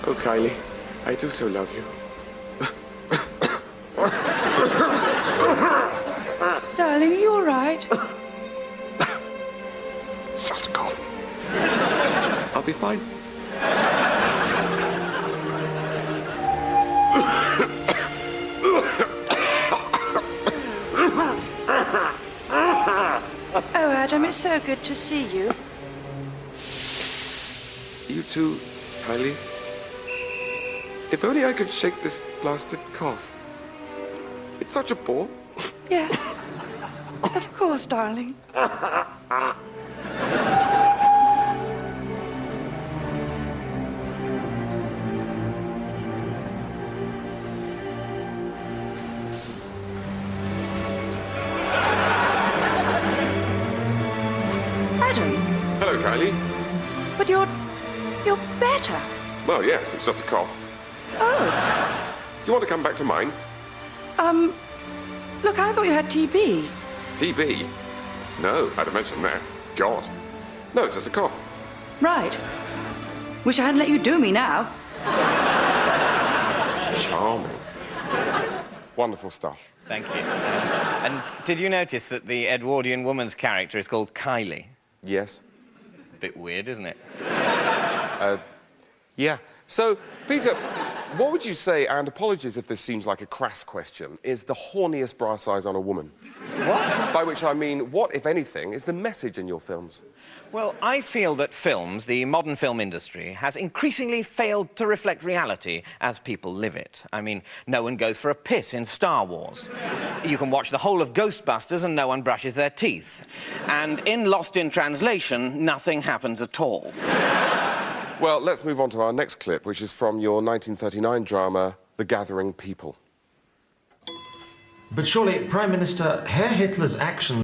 Oh, Kylie, I do so love you. Darling, are you all right? It's just a cough. I'll be fine. Oh, Adam, it's so good to see you. You too, Kylie. If only I could shake this blasted cough. It's such a bore. Yes. Of course, darling. Adam, Hello, Kylie. but you're better. Well, yes, it's just a cough. Oh, Do you want to come back to mine? look, I thought you had TB. TB? No, I'd have mentioned that. God. No, it's just a cough. Right. Wish I hadn't let you do me now. Charming. Wonderful stuff. Thank you. And did you notice that the Edwardian woman's character is called Kylie? Yes. Bit weird, isn't it? Yeah. So, Peter, what would you say, and apologies if this seems like a crass question, is the horniest bra size on a woman? What? By which I mean, what, if anything, is the message in your films? Well, I feel that films, the modern film industry, has increasingly failed to reflect reality as people live it. I mean, no one goes for a piss in Star Wars. You can watch the whole of Ghostbusters and no one brushes their teeth. And in Lost in Translation, nothing happens at all. Well, let's move on to our next clip, which is from your 1939 drama, The Gathering People. But surely, Prime Minister, Herr Hitler's actions